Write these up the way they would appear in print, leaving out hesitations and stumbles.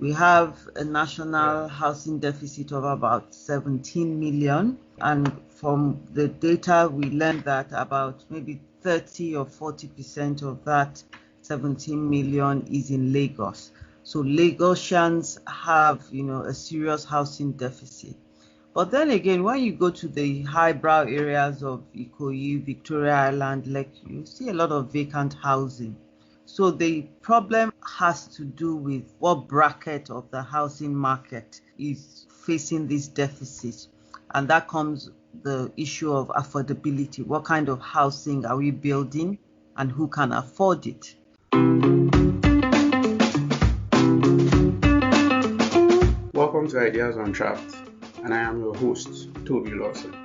We have a national housing deficit of about 17 million. And from the data, we learned that about maybe 30 or 40% of that 17 million is in Lagos. So Lagosians have, a serious housing deficit. But then again, when you go to the highbrow areas of Ikoyi, Victoria Island, Lekki, you see a lot of vacant housing. So the problem has to do with what bracket of the housing market is facing this deficit. And that comes the issue of affordability. What kind of housing are we building and who can afford it? Welcome to Ideas Untrapped, and I am your host, Toby Lawson.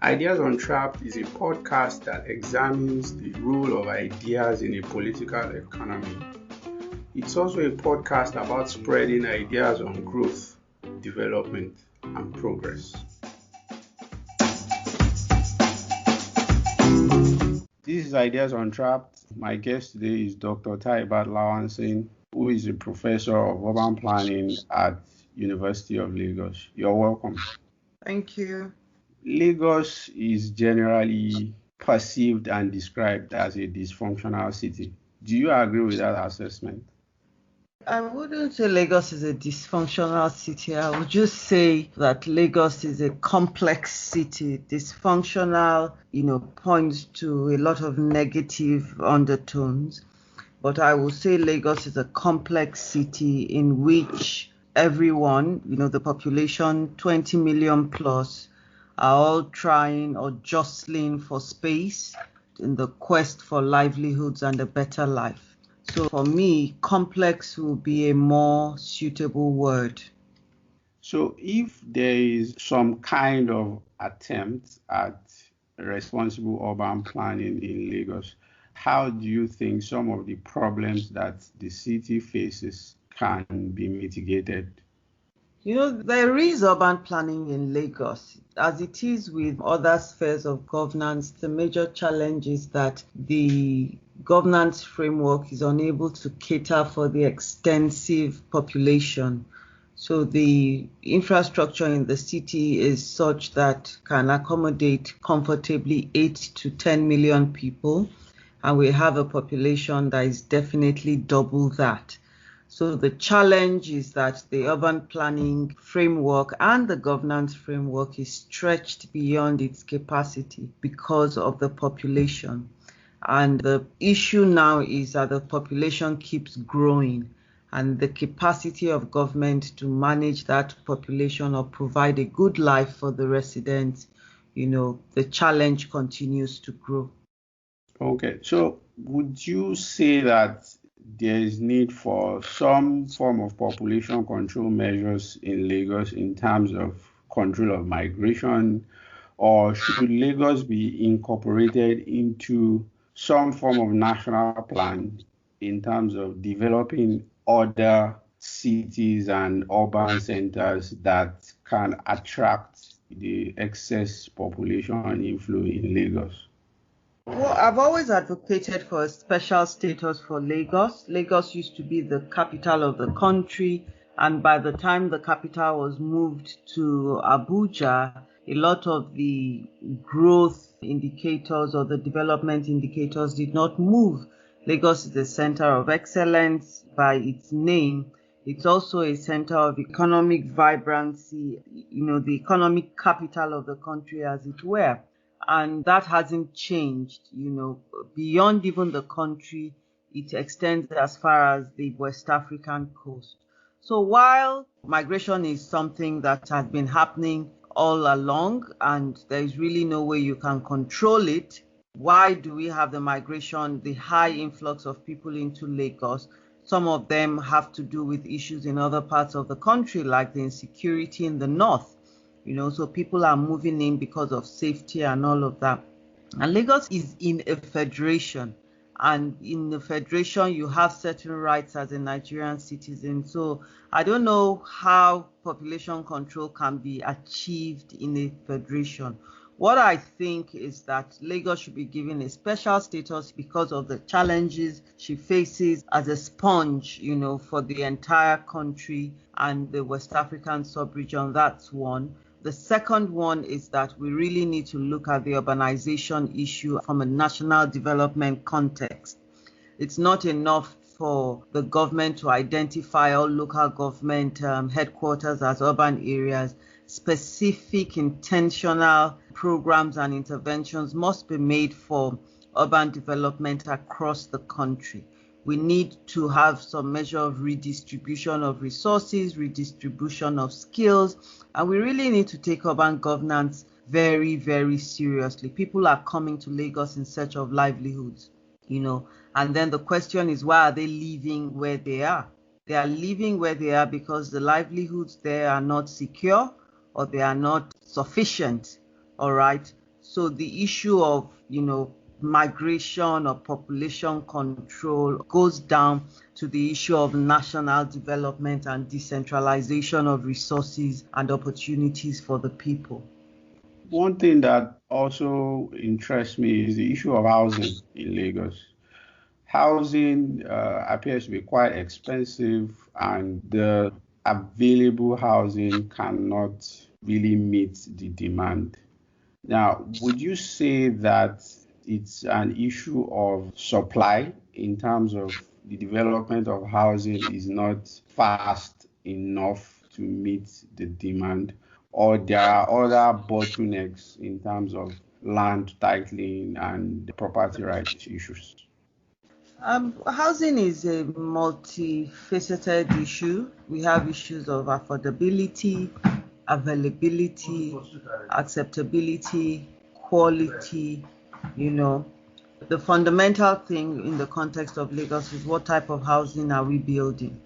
Ideas Untrapped is a podcast that examines the role of ideas in a political economy. It's also a podcast about spreading ideas on growth, development, and progress. This is Ideas Untrapped. My guest today is Dr. Taibat Lawanson, who is a professor of urban planning at University of Lagos. You're welcome. Thank you. Lagos is generally perceived and described as a dysfunctional city. Do you agree with that assessment? I wouldn't say Lagos is a dysfunctional city. I would just say that Lagos is a complex city. Dysfunctional, points to a lot of negative undertones. But I will say Lagos is a complex city in which everyone, the population, 20 million plus, are all trying or jostling for space in the quest for livelihoods and a better life. So for me, complex will be a more suitable word. So if there is some kind of attempt at responsible urban planning in Lagos, how do you think some of the problems that the city faces can be mitigated? There is urban planning in Lagos. As it is with other spheres of governance, the major challenge is that the governance framework is unable to cater for the extensive population. So the infrastructure in the city is such that can accommodate comfortably 8 to 10 million people, and we have a population that is definitely double that. So the challenge is that the urban planning framework and the governance framework is stretched beyond its capacity because of the population. And the issue now is that the population keeps growing, and the capacity of government to manage that population or provide a good life for the residents, the challenge continues to grow. Okay, so would you say that there is need for some form of population control measures in Lagos in terms of control of migration, or should Lagos be incorporated into some form of national plan in terms of developing other cities and urban centers that can attract the excess population inflow in Lagos? Well, I've always advocated for a special status for Lagos. Lagos used to be the capital of the country, and by the time the capital was moved to Abuja, a lot of the growth indicators or the development indicators did not move. Lagos is a center of excellence by its name. It's also a center of economic vibrancy, the economic capital of the country, as it were. And that hasn't changed, beyond even the country. It extends as far as the West African coast. So while migration is something that has been happening all along and there is really no way you can control it, why do we have the migration, the high influx of people into Lagos? Some of them have to do with issues in other parts of the country, like the insecurity in the north. So people are moving in because of safety and all of that. And Lagos is in a federation. And in the federation, you have certain rights as a Nigerian citizen. So I don't know how population control can be achieved in a federation. What I think is that Lagos should be given a special status because of the challenges she faces as a sponge, for the entire country and the West African sub-region. That's one. The second one is that we really need to look at the urbanization issue from a national development context. It's not enough for the government to identify all local government headquarters as urban areas. Specific intentional programs and interventions must be made for urban development across the country. We need to have some measure of redistribution of resources, redistribution of skills, and we really need to take urban governance very, very seriously. People are coming to Lagos in search of livelihoods, and then the question is, why are they leaving where they are? They are leaving where they are because the livelihoods there are not secure or they are not sufficient. All right. So the issue of, migration or population control goes down to the issue of national development and decentralization of resources and opportunities for the people. One thing that also interests me is the issue of housing in Lagos. Housing appears to be quite expensive, and the available housing cannot really meet the demand. Now, would you say that it's an issue of supply in terms of the development of housing is not fast enough to meet the demand, or there are other bottlenecks in terms of land titling and property rights issues? Housing is a multifaceted issue. We have issues of affordability, availability, acceptability, quality. The fundamental thing in the context of Lagos is what type of housing are we building?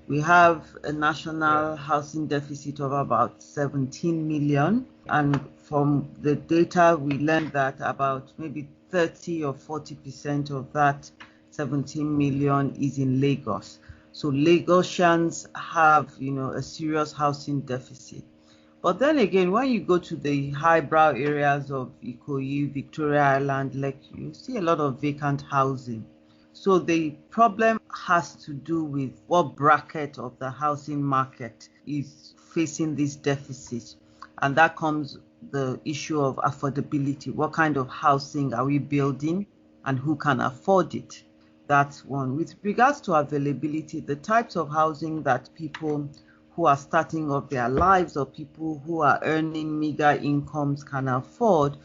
We have a national housing deficit of about 17 million, and from the data we learned that about maybe 30 or 40% of that 17 million is in Lagos. So Lagosians have, a serious housing deficit. But then again, when you go to the highbrow areas of Ikoyi, Victoria Island, Lekki, you see a lot of vacant housing. So the problem has to do with what bracket of the housing market is facing this deficit. And that comes the issue of affordability. What kind of housing are we building and who can afford it? That's one. With regards to availability, the types of housing that people who are starting off their lives or people who are earning meager incomes can afford,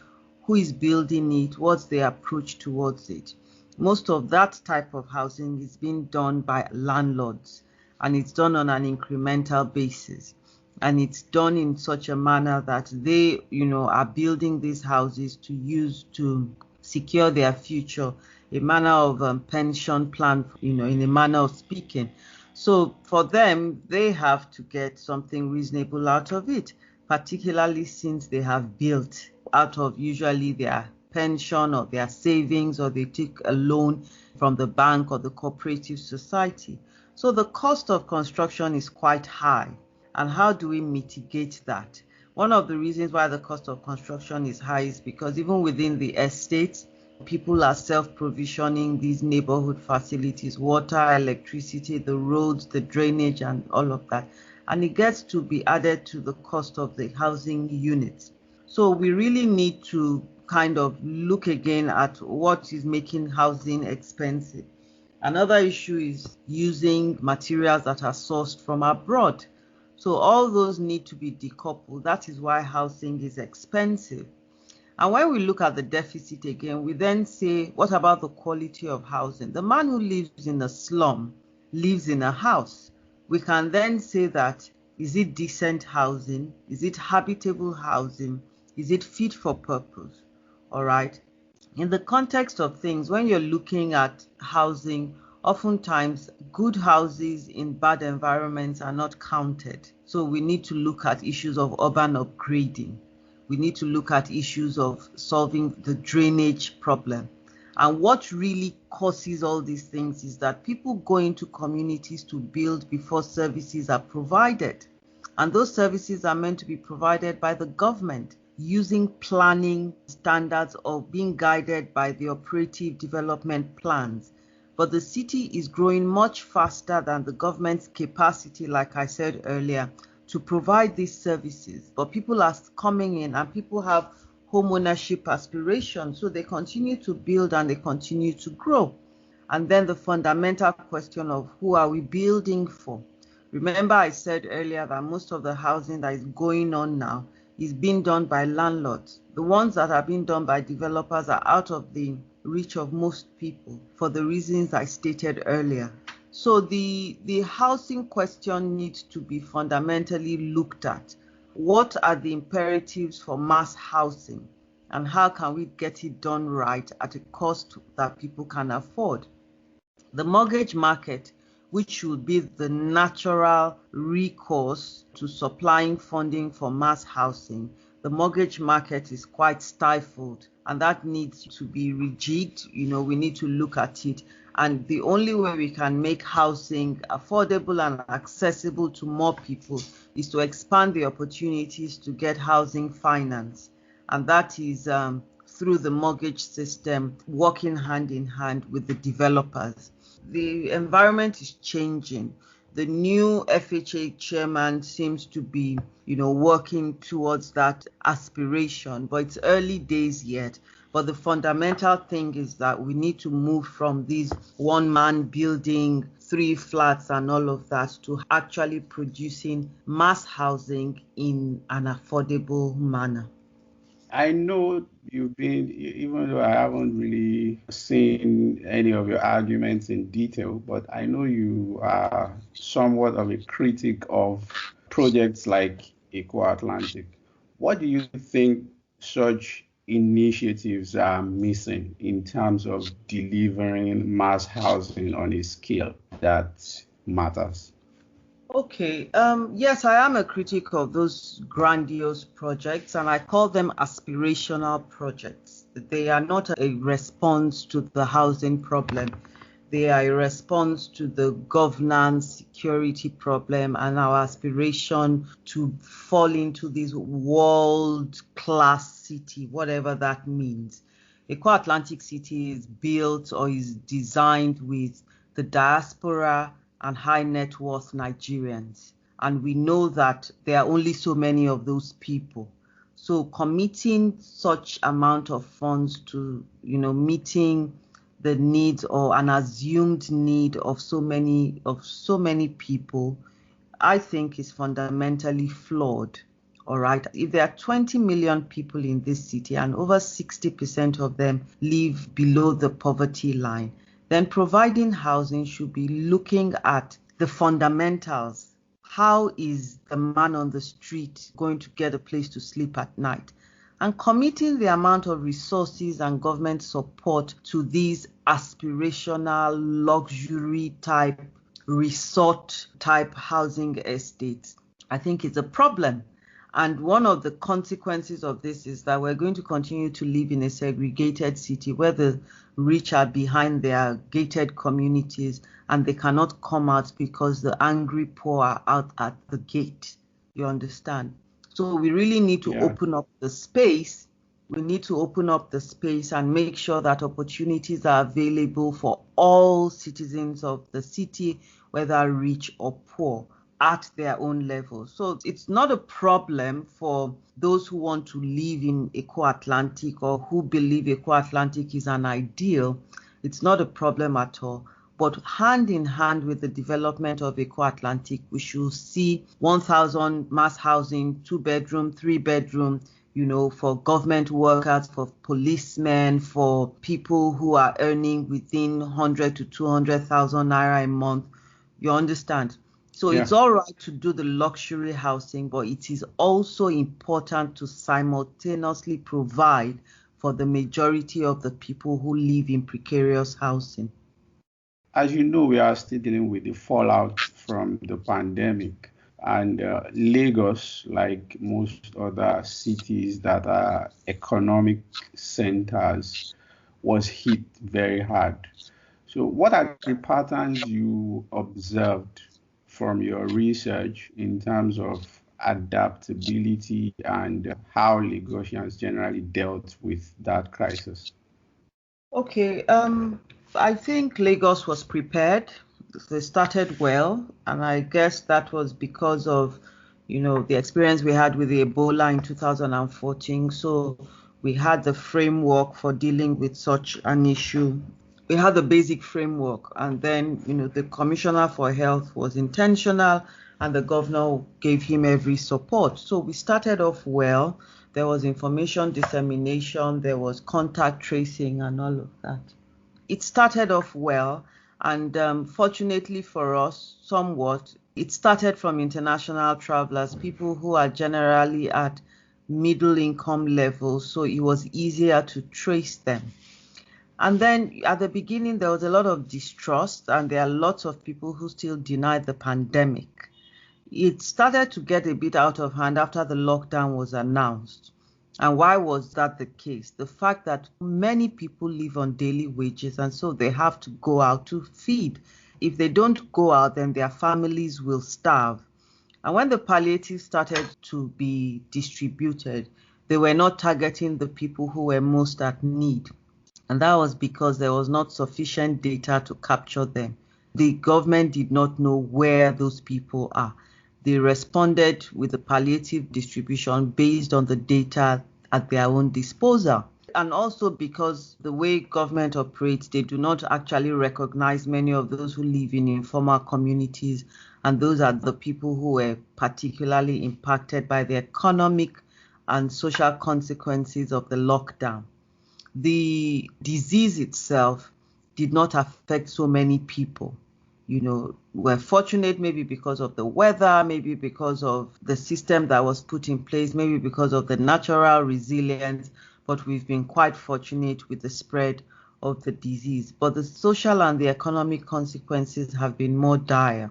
who is building it, what's the approach towards it. Most of that type of housing is being done by landlords, and it's done on an incremental basis. And it's done in such a manner that they, are building these houses to use to secure their future, a manner of pension plan, in a manner of speaking. So for them, they have to get something reasonable out of it, particularly since they have built out of usually their pension or their savings, or they take a loan from the bank or the cooperative society. So the cost of construction is quite high. And how do we mitigate that? One of the reasons why the cost of construction is high is because even within the estates, people are self-provisioning these neighborhood facilities, water, electricity, the roads, the drainage, and all of that. And it gets to be added to the cost of the housing units. So we really need to kind of look again at what is making housing expensive. Another issue is using materials that are sourced from abroad. So all those need to be decoupled. That is why housing is expensive. And when we look at the deficit again, we then say, what about the quality of housing? The man who lives in a slum lives in a house. We can then say that, is it decent housing? Is it habitable housing? Is it fit for purpose? All right. In the context of things, when you're looking at housing, oftentimes good houses in bad environments are not counted. So we need to look at issues of urban upgrading. We need to look at issues of solving the drainage problem. And what really causes all these things is that people go into communities to build before services are provided. And those services are meant to be provided by the government. using planning standards or being guided by the operative development plans. But the city is growing much faster than the government's capacity, like I said earlier, to provide these services. But people are coming in and people have home ownership aspirations, so they continue to build and they continue to grow. And then the fundamental question of who are we building for? Remember, I said earlier that most of the housing that is going on now is being done by landlords. The ones that are being done by developers are out of the reach of most people for the reasons I stated earlier. So the housing question needs to be fundamentally looked at. What are the imperatives for mass housing, and how can we get it done right at a cost that people can afford? The mortgage market, which should be the natural recourse to supplying funding for mass housing, the mortgage market is quite stifled, and that needs to be rejigged. We need to look at it. And the only way we can make housing affordable and accessible to more people is to expand the opportunities to get housing finance. And that is through the mortgage system, working hand in hand with the developers. The environment is changing. The new FHA chairman seems to be, working towards that aspiration, but it's early days yet. But the fundamental thing is that we need to move from these one-man building 3 flats and all of that to actually producing mass housing in an affordable manner. I know you've been, even though I haven't really seen any of your arguments in detail, but I know you are somewhat of a critic of projects like Eko Atlantic. What do you think such initiatives are missing in terms of delivering mass housing on a scale that matters? Okay, yes, I am a critic of those grandiose projects, and I call them aspirational projects. They are not a response to the housing problem. They are a response to the governance, security problem, and our aspiration to fall into this world-class city, whatever that means. Eko Atlantic City is built or is designed with the diaspora and high net worth Nigerians. And we know that there are only so many of those people. So committing such amount of funds to, meeting the needs or an assumed need of so many people, I think is fundamentally flawed. All right. If there are 20 million people in this city and over 60% of them live below the poverty line, then providing housing should be looking at the fundamentals. How is the man on the street going to get a place to sleep at night? And committing the amount of resources and government support to these aspirational luxury type, resort type housing estates, I think is a problem. And one of the consequences of this is that we're going to continue to live in a segregated city where the rich are behind their gated communities and they cannot come out because the angry poor are out at the gate. You understand? So we really need to open up the space. We need to open up the space and make sure that opportunities are available for all citizens of the city, whether rich or poor, at their own level. So it's not a problem for those who want to live in Eko Atlantic or who believe Eko Atlantic is an ideal. It's not a problem at all. But hand in hand with the development of Eko Atlantic, we should see 1,000 mass housing, 2-bedroom, 3-bedroom, for government workers, for policemen, for people who are earning within 100 to 200,000 naira a month. You understand? So it's all right to do the luxury housing, but it is also important to simultaneously provide for the majority of the people who live in precarious housing. As you know, we are still dealing with the fallout from the pandemic. And Lagos, like most other cities that are economic centers, was hit very hard. So what are the patterns you observed from your research in terms of adaptability and how Lagosians generally dealt with that crisis? Okay, I think Lagos was prepared. They started well, and I guess that was because of, the experience we had with the Ebola in 2014. So we had the framework for dealing with such an issue. We had the basic framework, and then, the Commissioner for Health was intentional, and the governor gave him every support. So we started off well. There was information dissemination, there was contact tracing, and all of that. It started off well, and fortunately for us, somewhat, it started from international travelers, people who are generally at middle income levels, so it was easier to trace them. And then at the beginning, there was a lot of distrust, and there are lots of people who still deny the pandemic. It started to get a bit out of hand after the lockdown was announced. And why was that the case? The fact that many people live on daily wages, and so they have to go out to feed. If they don't go out, then their families will starve. And when the palliatives started to be distributed, they were not targeting the people who were most at need. And that was because there was not sufficient data to capture them. The government did not know where those people are. They responded with the palliative distribution based on the data at their own disposal. And also because the way government operates, they do not actually recognize many of those who live in informal communities, and those are the people who were particularly impacted by the economic and social consequences of the lockdown. The disease itself did not affect so many people. We're fortunate maybe because of the weather, maybe because of the system that was put in place, maybe because of the natural resilience, but we've been quite fortunate with the spread of the disease. But the social and the economic consequences have been more dire.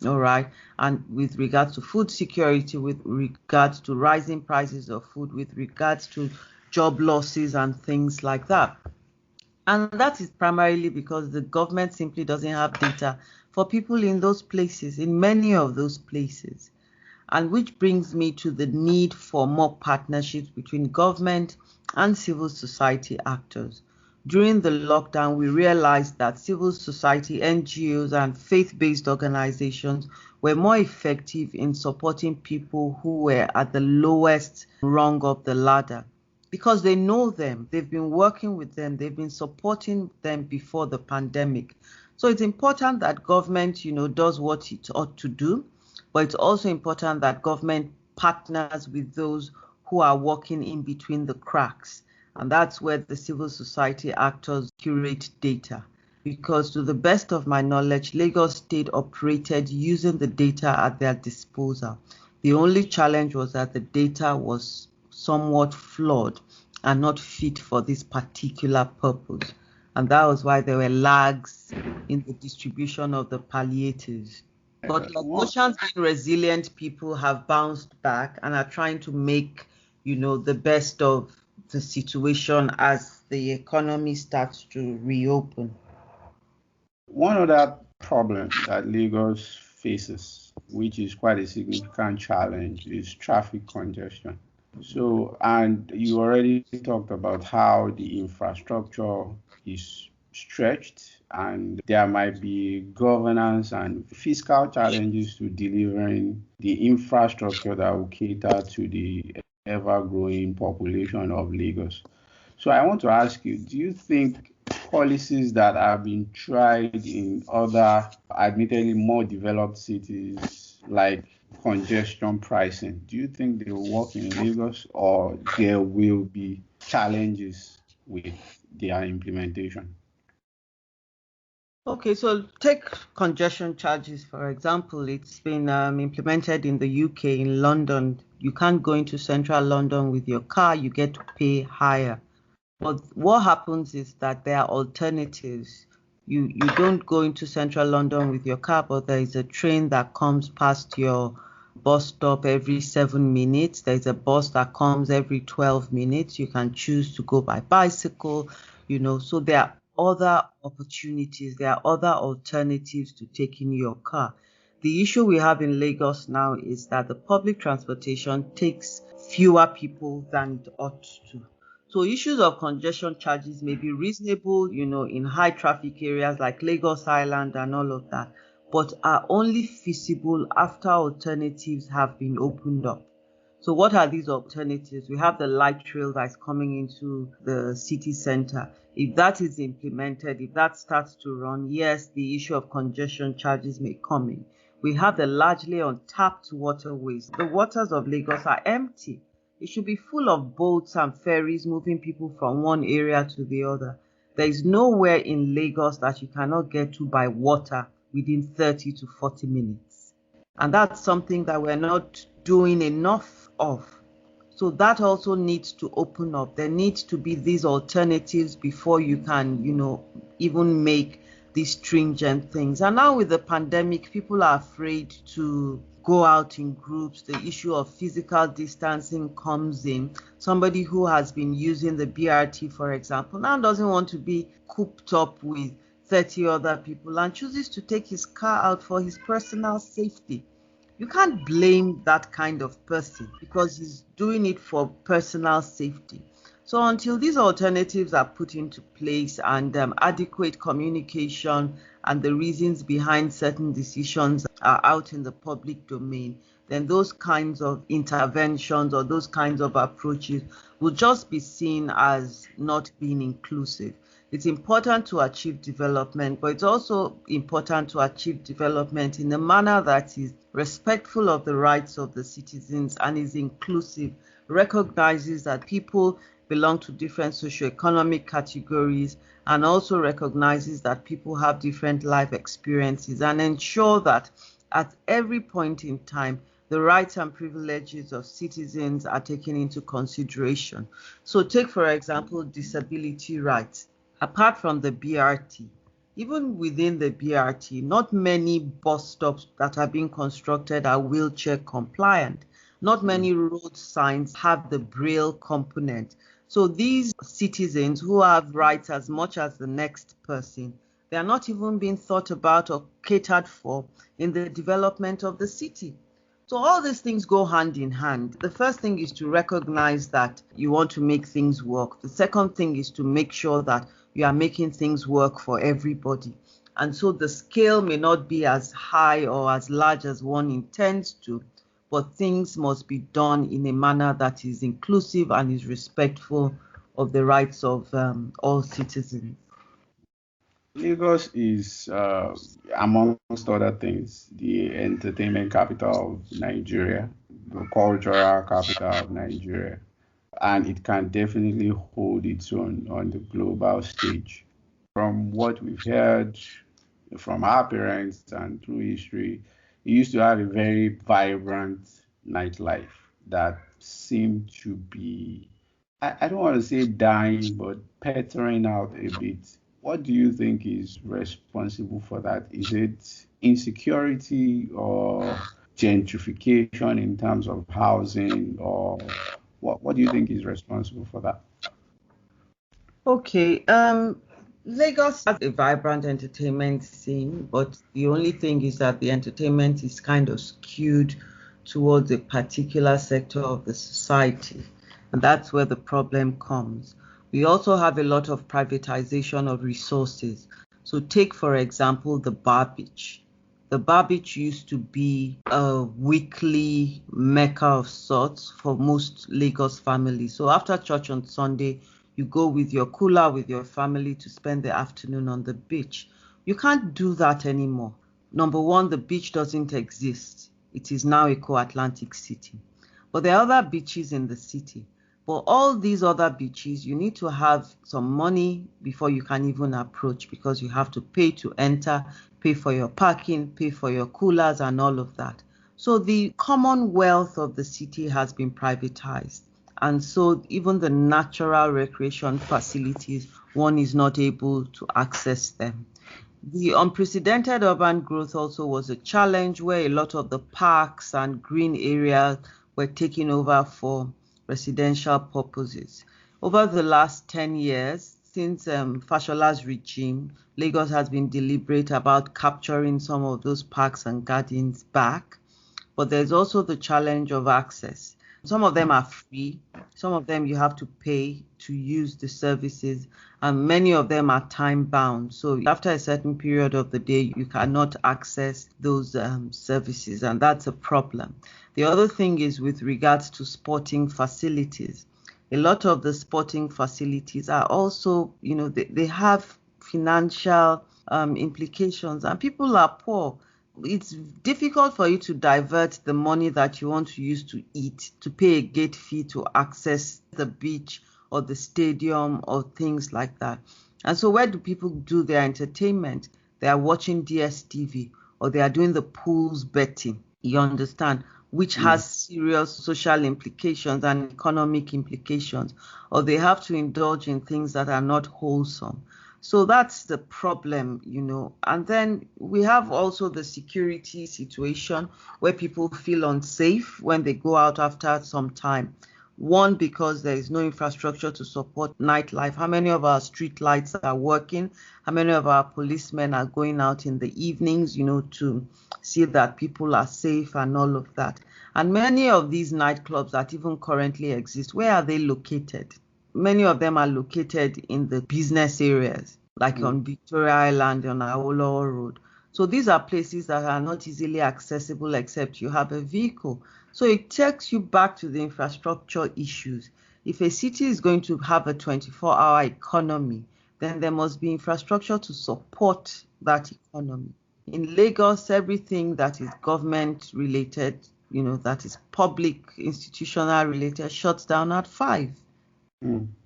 All right. And with regards to food security, with regards to rising prices of food, with regards to job losses and things like that. And that is primarily because the government simply doesn't have data for people in those places, in many of those places. And which brings me to the need for more partnerships between government and civil society actors. During the lockdown, we realized that civil society, NGOs, and faith-based organizations were more effective in supporting people who were at the lowest rung of the ladder, because they know them, they've been working with them, they've been supporting them before the pandemic. So it's important that government, does what it ought to do, but it's also important that government partners with those who are working in between the cracks. And that's where the civil society actors curate data. Because to the best of my knowledge, Lagos State operated using the data at their disposal. The only challenge was that the data was somewhat flawed and not fit for this particular purpose. And that was why there were lags in the distribution of the palliatives. But Lagosians, being resilient people, have bounced back and are trying to make, the best of the situation as the economy starts to reopen. One other problem that Lagos faces, which is quite a significant challenge, is traffic congestion. So, and you already talked about how the infrastructure is stretched, and there might be governance and fiscal challenges to delivering the infrastructure that will cater to the ever-growing population of Lagos. So I want to ask you, do you think policies that have been tried in other, admittedly more developed cities, like congestion pricing, do you think they will work in Lagos, or there will be challenges with their implementation? Okay, so take congestion charges, for example. It's been implemented in the UK, in London. You can't go into central London with your car, you get to pay higher. But what happens is that there are alternatives. You don't go into central London with your car, but there is a train that comes past your bus stop every 7 minutes. There's a bus that comes every 12 minutes. You can choose to go by bicycle, so there are other opportunities, there are other alternatives to taking your car. The issue we have in Lagos now is that the public transportation takes fewer people than it ought to. So issues of congestion charges may be reasonable, in high traffic areas like Lagos Island and all of that, but are only feasible after alternatives have been opened up. So what are these alternatives? We have the light rail that is coming into the city center. If that is implemented, if that starts to run, yes, the issue of congestion charges may come in. We have the largely untapped waterways. The waters of Lagos are empty. It should be full of boats and ferries moving people from one area to the other. There is nowhere in Lagos that you cannot get to by water within 30 to 40 minutes. And that's something that we're not doing enough of. So that also needs to open up. There needs to be these alternatives before you can, even make these stringent things. And now with the pandemic, people are afraid to go out in groups. The issue of physical distancing comes in. Somebody who has been using the BRT, for example, now doesn't want to be cooped up with 30 other people and chooses to take his car out for his personal safety. You can't blame that kind of person because he's doing it for personal safety. So until these alternatives are put into place and adequate communication and the reasons behind certain decisions are out in the public domain, then those kinds of interventions or those kinds of approaches will just be seen as not being inclusive. It's important to achieve development, but it's also important to achieve development in a manner that is respectful of the rights of the citizens and is inclusive, recognizes that people belong to different socioeconomic categories, and also recognizes that people have different life experiences, and ensure that at every point in time, the rights and privileges of citizens are taken into consideration. So take, for example, disability rights. Apart from the BRT, even within the BRT, not many bus stops that are being constructed are wheelchair compliant. Not many road signs have the Braille component. So these citizens who have rights as much as the next person, they are not even being thought about or catered for in the development of the city. So all these things go hand in hand. The first thing is to recognize that you want to make things work. The second thing is to make sure that you are making things work for everybody. And so the scale may not be as high or as large as one intends to, but things must be done in a manner that is inclusive and is respectful of the rights of all citizens. Lagos is, amongst other things, the entertainment capital of Nigeria, the cultural capital of Nigeria, and it can definitely hold its own on the global stage. From what we've heard from our parents and through history, it used to have a very vibrant nightlife that seemed to be, I don't want to say dying, but petering out a bit. What do you think is responsible for that? Is it insecurity or gentrification in terms of housing, or what do you think is responsible for that? Okay, Lagos has a vibrant entertainment scene, but the only thing is that the entertainment is kind of skewed towards a particular sector of the society, and that's where the problem comes. We also have a lot of privatization of resources. So take, for example, the bar beach. The bar beach used to be a weekly mecca of sorts for most Lagos families. So after church on Sunday, you go with your cooler with your family to spend the afternoon on the beach. You can't do that anymore. Number one, the beach doesn't exist. It is now Eko Atlantic City. But there are other beaches in the city. But all these other beaches, you need to have some money before you can even approach, because you have to pay to enter, pay for your parking, pay for your coolers and all of that. So the commonwealth of the city has been privatized. And so even the natural recreation facilities, one is not able to access them. The unprecedented urban growth also was a challenge, where a lot of the parks and green areas were taken over for residential purposes. Over the last 10 years, since Fashola's regime, Lagos has been deliberate about capturing some of those parks and gardens back. But there's also the challenge of access. Some of them are free, some of them you have to pay to use the services, and many of them are time bound. So after a certain period of the day, you cannot access those services, and that's a problem. The other thing is with regards to sporting facilities. A lot of the sporting facilities are also, they have financial implications, and people are poor. It's difficult for you to divert the money that you want to use to eat, to pay a gate fee to access the beach or the stadium or things like that. And so where do people do their entertainment? They are watching DSTV, or they are doing the pools betting, you understand, which has serious social implications and economic implications, or they have to indulge in things that are not wholesome. So that's the problem, And then we have also the security situation where people feel unsafe when they go out after some time. One, because there is no infrastructure to support nightlife. How many of our street lights are working? How many of our policemen are going out in the evenings, to see that people are safe and all of that? And many of these nightclubs that even currently exist, where are they located? Many of them are located in the business areas, like on Victoria Island, on Awolowo Road. So these are places that are not easily accessible except you have a vehicle. So it takes you back to the infrastructure issues. If a city is going to have a 24-hour economy, then there must be infrastructure to support that economy. In Lagos, everything that is government related, that is public, institutional related, shuts down at 5.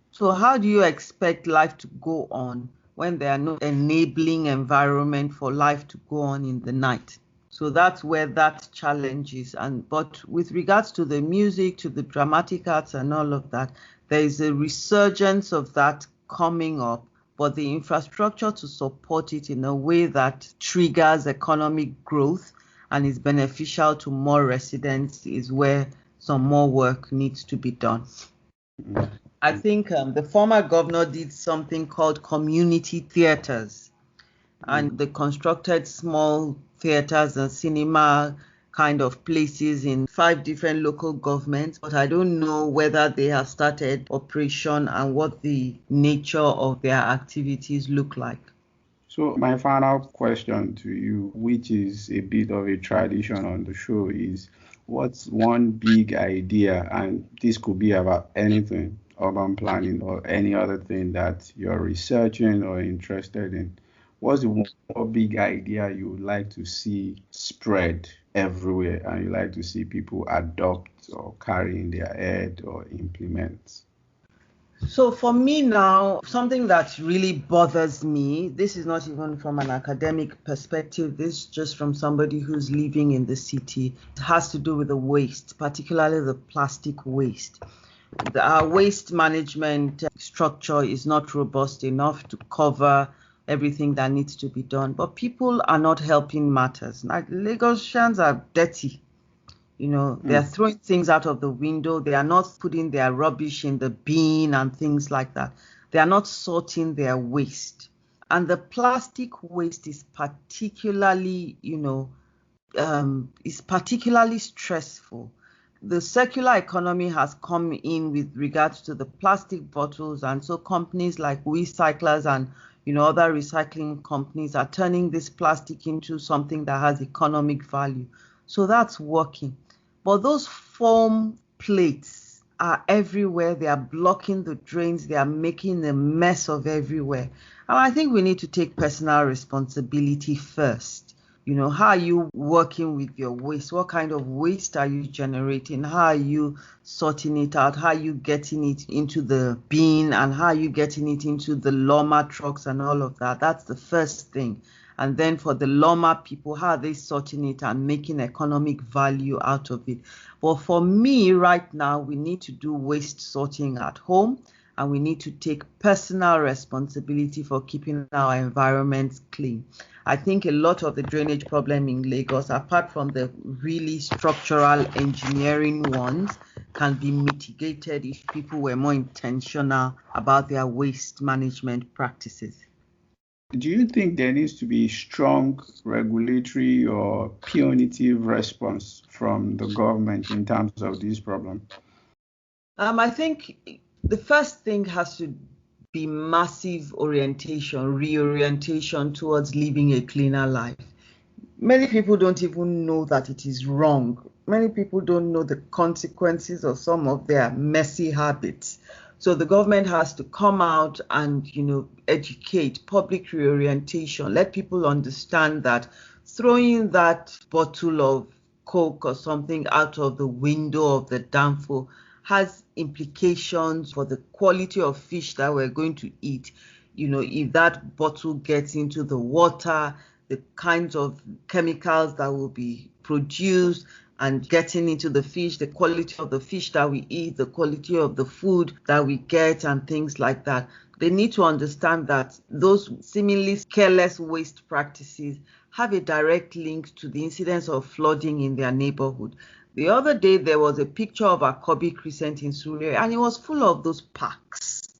So how do you expect life to go on when there are no enabling environment for life to go on in the night? So that's where that challenge is. But with regards to the music, to the dramatic arts and all of that, there is a resurgence of that coming up, but the infrastructure to support it in a way that triggers economic growth and is beneficial to more residents is where some more work needs to be done. I think the former governor did something called community theaters, and they constructed small theaters and cinema kind of places in 5 different local governments, but I don't know whether they have started operation and what the nature of their activities look like. So my final question to you, which is a bit of a tradition on the show, is what's one big idea, and this could be about anything, urban planning or any other thing that you're researching or interested in. What's the one big idea you would like to see spread everywhere and you like to see people adopt or carry in their head or implement? So for me now, something that really bothers me, this is not even from an academic perspective, this is just from somebody who's living in the city. It has to do with the waste, particularly the plastic waste. Our waste management structure is not robust enough to cover everything that needs to be done. But people are not helping matters. Like Lagosians are dirty. They are throwing things out of the window. They are not putting their rubbish in the bin and things like that. They are not sorting their waste. And the plastic waste is particularly, is particularly stressful. The circular economy has come in with regards to the plastic bottles, and so companies like WeCyclers and other recycling companies are turning this plastic into something that has economic value. So that's working. But those foam plates are everywhere. They are blocking the drains. They are making a mess of everywhere. And I think we need to take personal responsibility first. How are you working with your waste? What kind of waste are you generating? How are you sorting it out? How are you getting it into the bin? And how are you getting it into the Loma trucks and all of that? That's the first thing. And then for the Loma people, how are they sorting it and making economic value out of it? But for me right now, we need to do waste sorting at home, and we need to take personal responsibility for keeping our environments clean. I think a lot of the drainage problem in Lagos, apart from the really structural engineering ones, can be mitigated if people were more intentional about their waste management practices. Do you think there needs to be strong regulatory or punitive response from the government in terms of this problem? I think the first thing has to be massive reorientation towards living a cleaner life. Many people don't even know that it is wrong. Many people don't know the consequences of some of their messy habits. So the government has to come out and, educate, public reorientation, let people understand that throwing that bottle of Coke or something out of the window of the danfo has implications for the quality of fish that we're going to eat. If that bottle gets into the water, the kinds of chemicals that will be produced and getting into the fish, the quality of the fish that we eat, the quality of the food that we get and things like that. They need to understand that those seemingly careless waste practices have a direct link to the incidence of flooding in their neighborhood. The other day, there was a picture of a Kobe Crescent in Surrey, and it was full of those packs.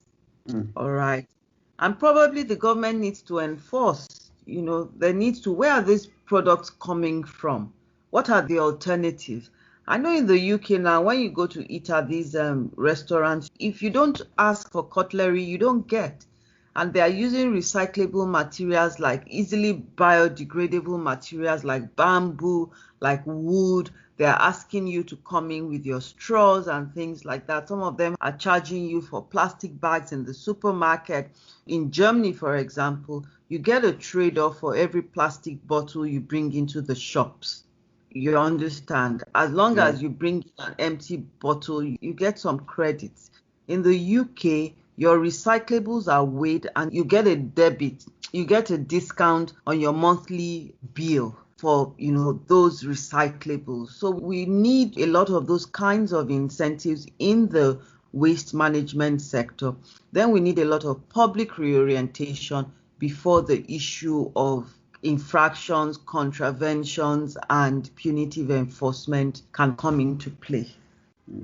All right. And probably the government needs to enforce, there needs to, where are these products coming from? What are the alternatives? I know in the UK now, when you go to eat at these restaurants, if you don't ask for cutlery, you don't get. And they are using recyclable materials like easily biodegradable materials like bamboo, like wood. They are asking you to come in with your straws and things like that. Some of them are charging you for plastic bags in the supermarket. In Germany, for example, you get a trade-off for every plastic bottle you bring into the shops. You understand? As long as you bring an empty bottle, you get some credits. In the UK, your recyclables are weighed and you get a debit. You get a discount on your monthly bill for, those recyclables. So we need a lot of those kinds of incentives in the waste management sector. Then we need a lot of public reorientation before the issue of infractions, contraventions, and punitive enforcement can come into play.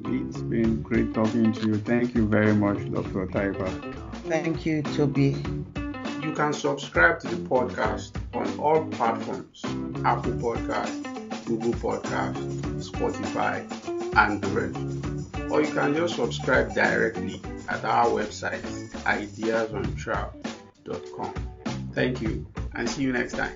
It's been great talking to you. Thank you very much, Dr. Taibat. Thank you, Toby. You can subscribe to the podcast on all platforms: Apple Podcast, Google Podcast, Spotify, and the rest. Or you can just subscribe directly at our website, ideasuntrapped.com. Thank you, and see you next time.